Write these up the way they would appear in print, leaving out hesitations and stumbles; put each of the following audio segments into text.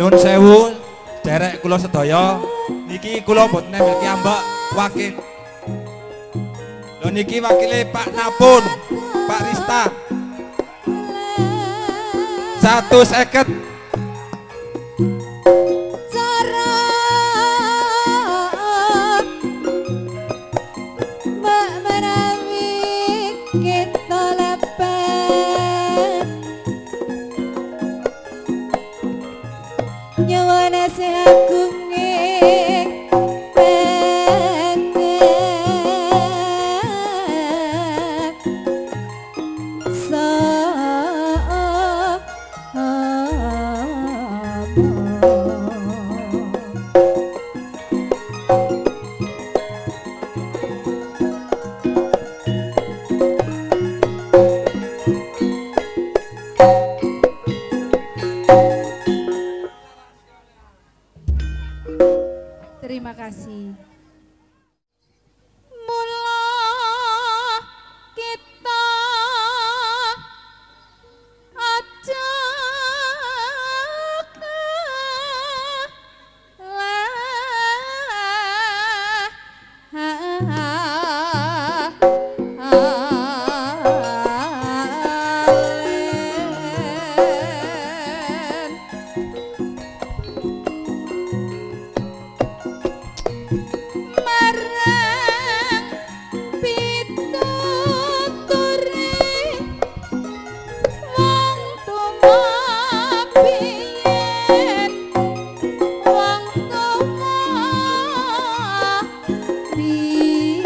Nun sewu, derek kula sedaya, niki kula mboten nembe ambak wakil. Lho niki wakile Pak Napun, Pak Rista. 150. Terima kasih. Be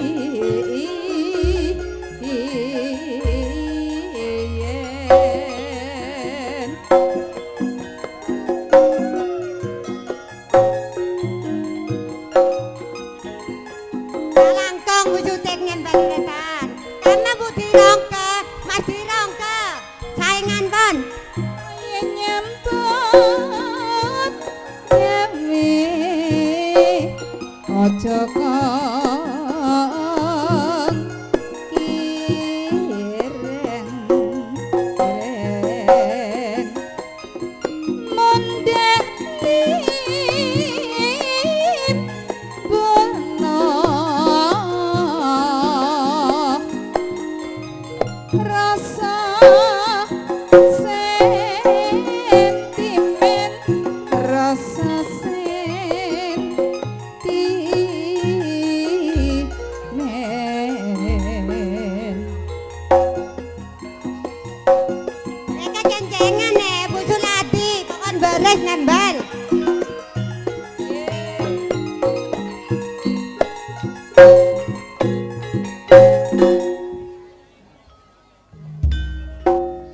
Leres nembel.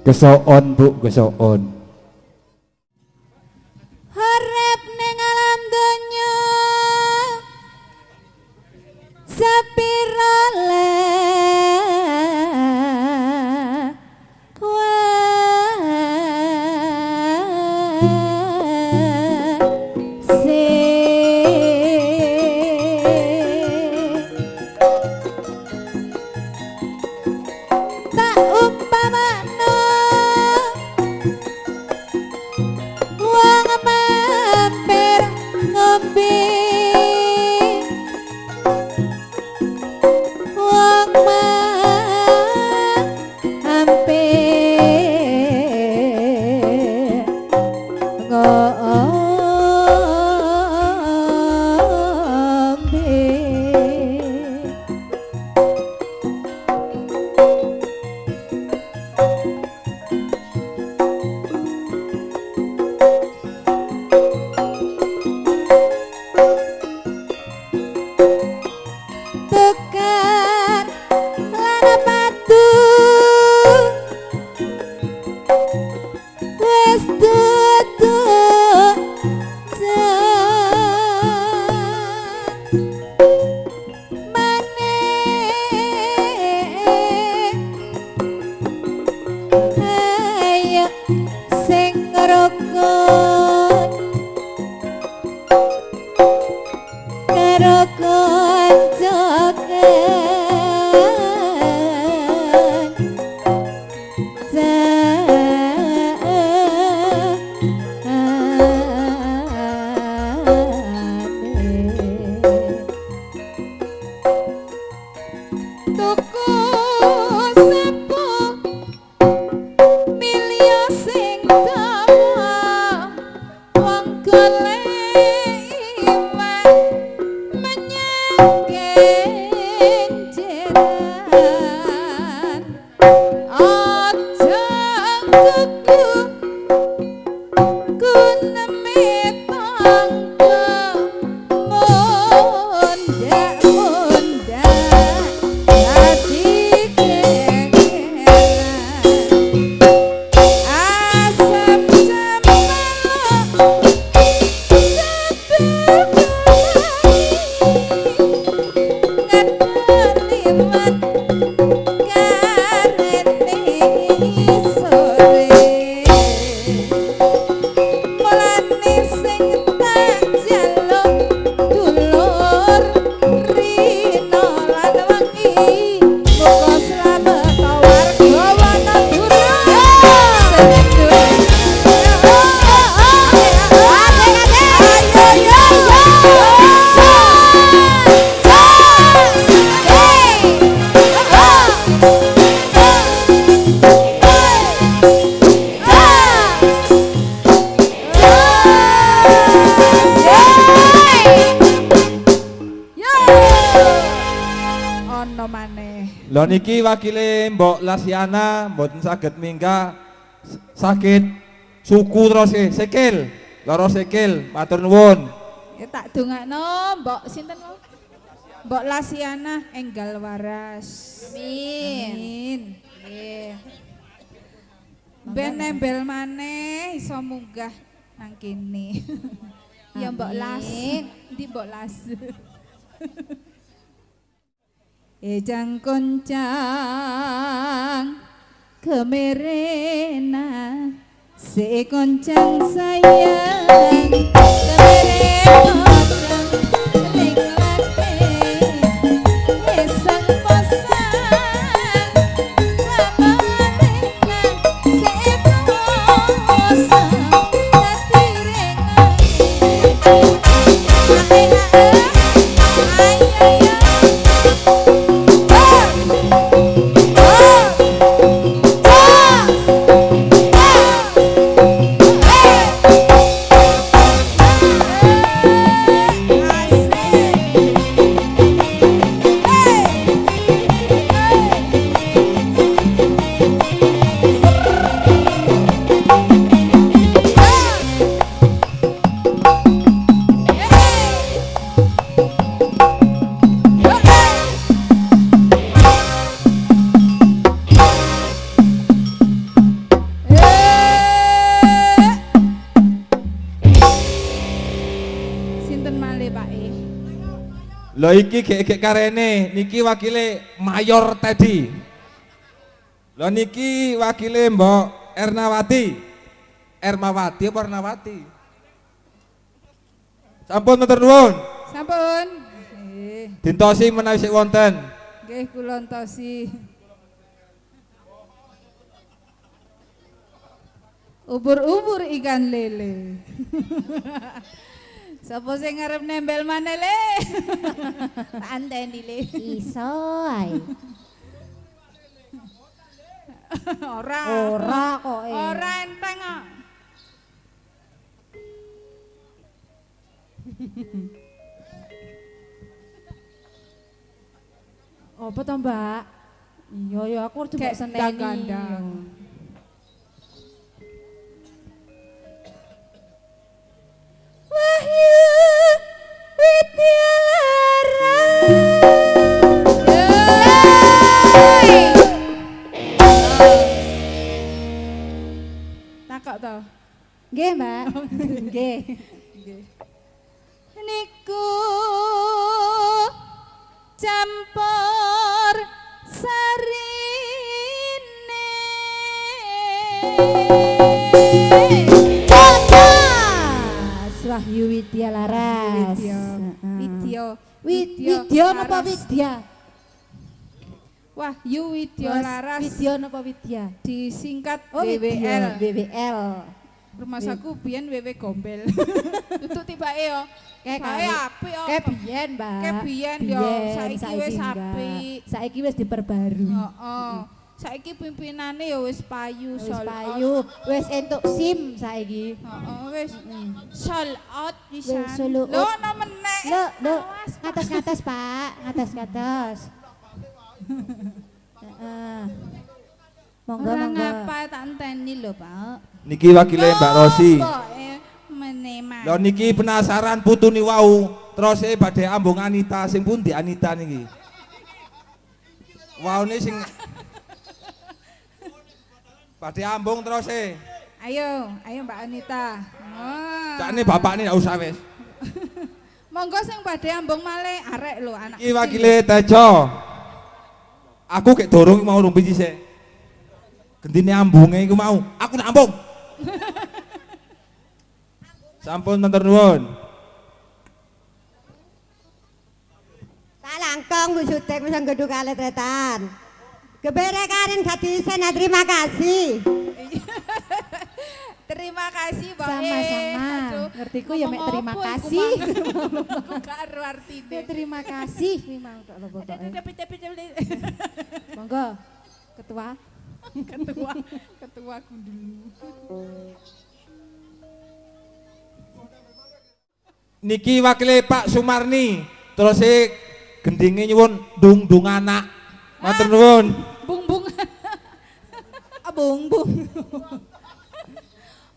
Gesoon Bu, gesoon. Harap ning alam donya sepira tak umpamana wong mampir ngombe wong mampir tekan lana batu wis tutuk ayo sing ngrokok karo tuku sepuh milya sing dawa wong golek iman menyang kenjeran aja tuku kunemi tangga mondak-mondak hati kekeran asam cemelo ngedeliwat karene sore mulane sing tak jaluk dulur rino lan wengi muga slamet warga Wanagura ono maneh. Lho niki wakile Mbok Lasiana mboten saged minggah sakit suku terus sikil, lara sikil, matur nuwun. Ya tak dongakno Mbok sinten mau? Mbok Lasiana enggal waras. Amin. Nggih. Ben nembel maneh iso munggah nang kene. Ya Mbok Las. Ndi Mbok Las? Ejang koncang kemerena si koncang sayang kemerena liklate esang posang lamanena si posang hati rengang Lho iki gek karene, niki wakile Mayor Teddy. Lho niki wakile Mbok Ernawati. Ermawati apa Ernawati? Sampun matur nuwun. Sampun. Dintosi menawi sik wonten. Nggih kula entosi. Ubur-ubur ikan lele. Sapa sing ngarep nembel maneh le? Tak anteni le. Iso ae. Ora. Ora kok. Ora enteng kok. Apa to, Mbak? Iya ya aku coba Kayak seneni. gandang. Wahyu Widyalara. Takok to. Nggih, Mbak. Nggih. Niku campur sarine. Wahyu Widya Laras. Widya napa Widya? Wahyu Widya Laras. Widya napa Widya? Disingkat Oh, WWL. WWL. Rumah saku biyen WW Gombel. Tutuk tibake yo. Kayak Bae apik yo. Kayak biyen, Mbak. Kayak biyen yo, saiki wis enggak. apik. Saiki wis diperbarui. Heeh. Saiki pimpinane ya wis payu Wis sold out. payu, wis entuk SIM saiki. Heeh, wis sold out pisan. Wis sold out. Lho ana meneh. Lho, ngatos-ngatos, Pak. Ngatos-ngatos. Heeh. Monggo, Ora monggo. ngapa tak enteni lho, Pak. Niki wakile Mbak Rosi. Meneman. Lho niki penasaran putuni wau. Terus badhe ambung Anita sing pundi Anita niki? Waune sing badhe ambung terus Ayo Mbak Anita. Sakne bapakne ndak usah wis. Monggo sing badhe ambung malih arek lho anak. Iki wakile Tejo. Aku gek dorong mau rumpi sik. Gendine ambunge iku mau. Aku nak ambung. Sampun matur nuwun. Salangkong wisude wis nggodho kaletretan. Gebere Karin gadisen terima kasih. Terima kasih, Mbak. Sama-sama. Aduh, Ngertiku ya mek ngomong terima apa iku, kasih. Mang? Aku gak ero artine. Terima kasih. Memang tok lho pokoke. Monggo. Ketua. Ketua gundul. Niki wakile Pak Sumarni. Terus gendinge nyuwun dung anak. Matur nuwun. Bung-bung. Bung-bung.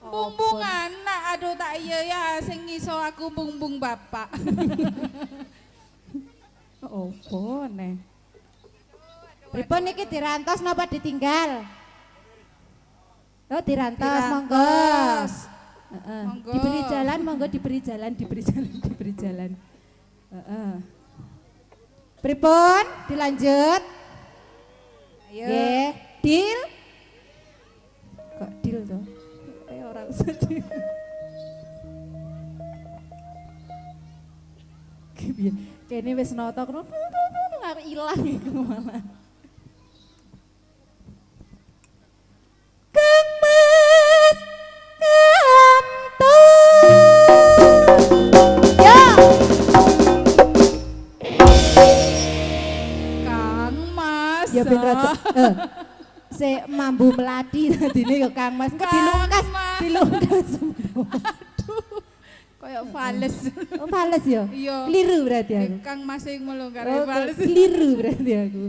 Bung-bung anak. Aduh tak iya ya sing iso aku bung-bung bapak. Opo neh. Pripun niki dirantos napa ditinggal? Oh, dirantos, monggo. Dirantos. Heeh. Monggo. Diberi jalan, monggo diberi jalan. Heeh. Pripun? Dilanjut. Ayo. Nggih, deal. Kok deal to? Ora usah deal. Kene wis nata kono arep ilang iku malah. Kang Mas Kanto. Ya. Kang Mas. Ya ben rada se mambu melati dadine ya Kang Mas. Engko dilungkas, Mas. dilungkas. Aduh. Kayak fales. Oh, fales ya? Iya. Keliru berarti aku. Kang Mas sing melonggar Oh, fales. keliru berarti aku.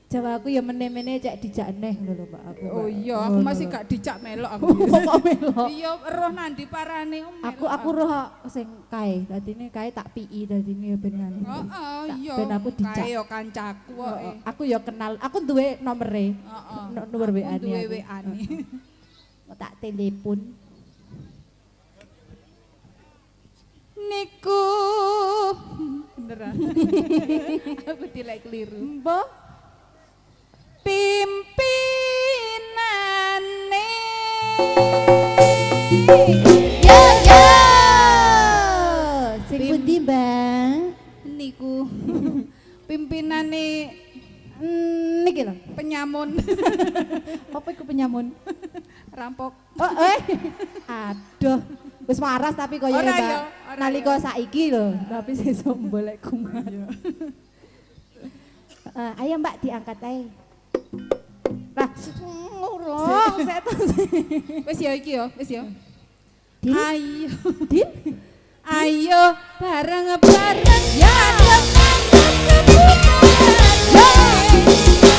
Coba aku ya meneh-meneh cek dijak neh ngono lho Pak aku. Oh Pak. iya, aku masih gak dicak melok aku. Kok melok? Iya, roh nandi parane Aku roh sing kae, dadine kae tak piki dadine ya ben nganu. Heeh, iya. Ben aku dicak. Kae yo kancaku kok. Aku ya kenal, aku duwe nomere. Heeh. Nomor WA-ne. Duwe aku. WA-ne. Tak telepon. Niku bener ah. Aku dilek keliru. Mbah Pimpinane yo yo sing pundi Mbah niku pimpinane niki lho penyamun apa iku penyamun rampok. oh aduh wis waras tapi koyo Ora Mbak yo, ora nalika yo. saiki lho tapi sesuk mbolek kumat ayo Mbak diangkat ae lah ngurung setan Wis ya iki yo, wis ya. Din Ayo, Din ayo bareng-bareng ya.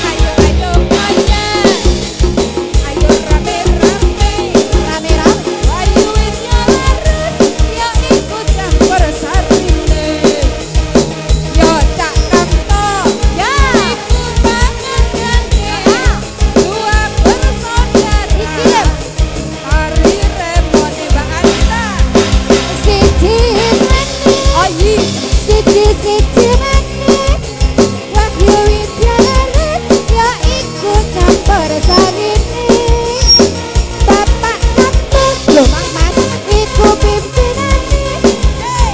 Ayo ayo ayo. Ayo rame-rame. rame-rame Ayo wis ya laras ya ikut campur sarine. Yo cak kanto ya ikut banget gangge. Dua bersaudara. iki lho Hari remon Mbak Anita. siji mani Ayi. siji mani Wahyu Widyalarat ya iku campur sarine Bapak Kapten lho Mang Mas iku pimpinane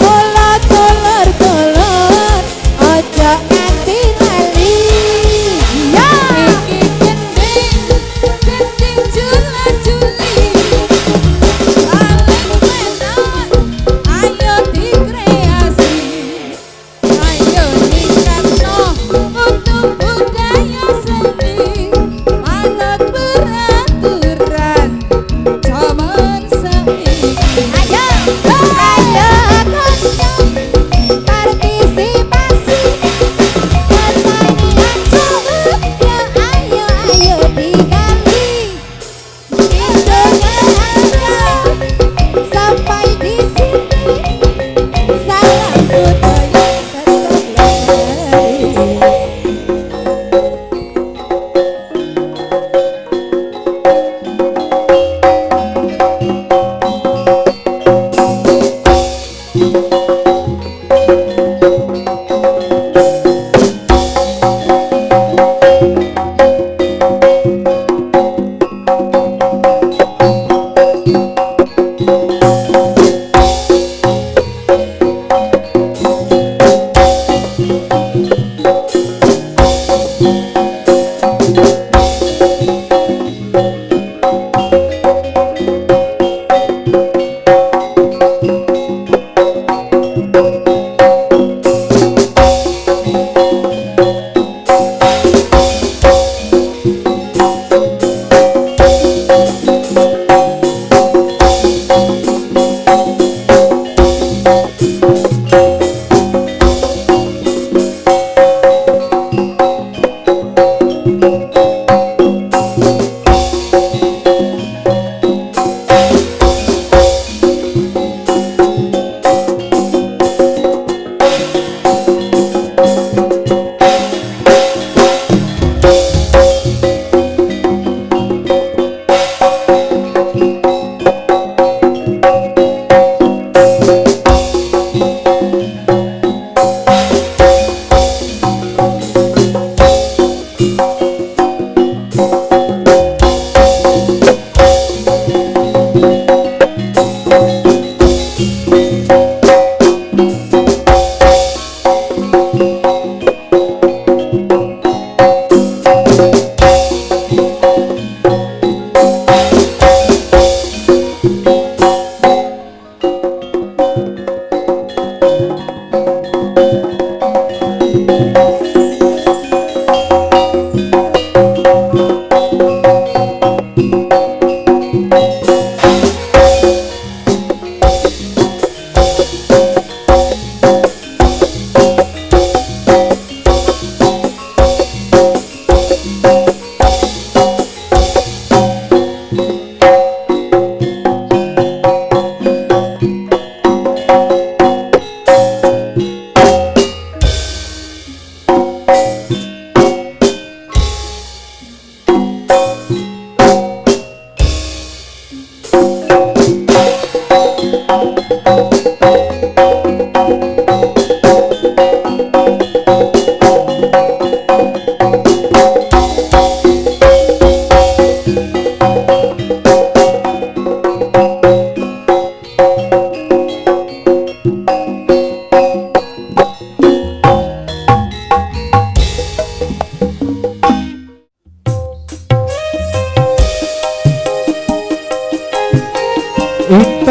kula dulur-dulur aja nganti lali ya Iki gending jula-juli. Paling menawan, ayo dikreasi. Ayo ningkatno untuk budaya seni. Manut peraturan zaman saiki. ayo konco partisipasi kesenian cukup ya ayo digali Indonesia sampai di sini salam budaya tetap lestari.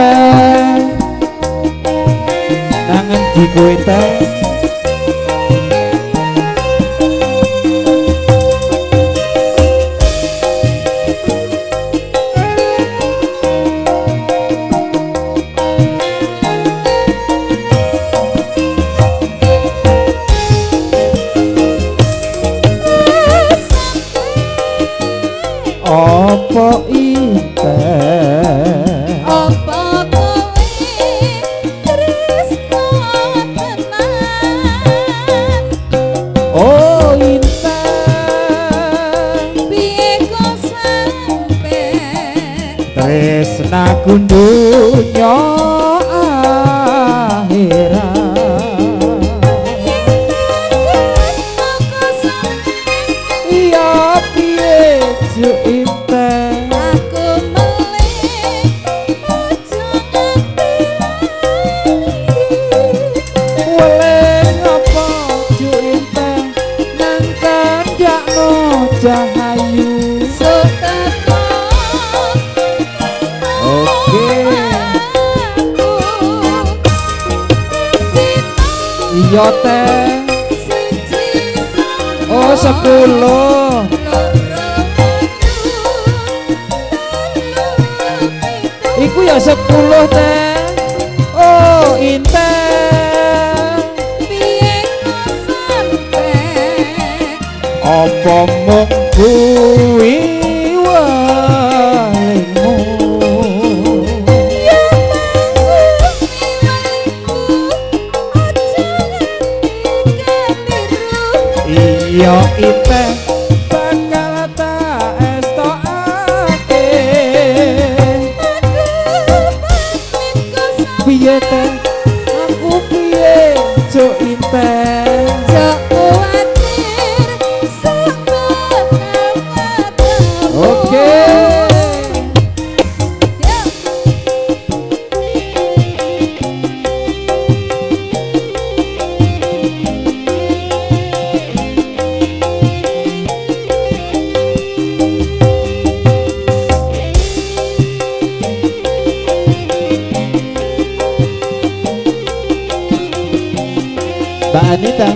teh nang endi kowe teh opo inten Apa kowe tresno tenan oh inten piye kok sampe tresnaku dunya akhirat iya piye juk inten aku melih aja Weleng apa juk inten nang kandakno cahayu soteko oke iya teh oh 10 iku ya 10 teh oh inten piye kok sampe apa mung kuwi welengmu iya inten bakal tak estokake piye teh aku piye juk inten oke Mbak Anita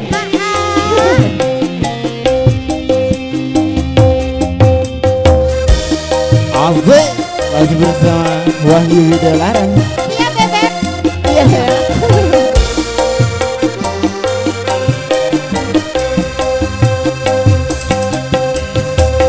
Asik masih bersama Wahyu Widalarang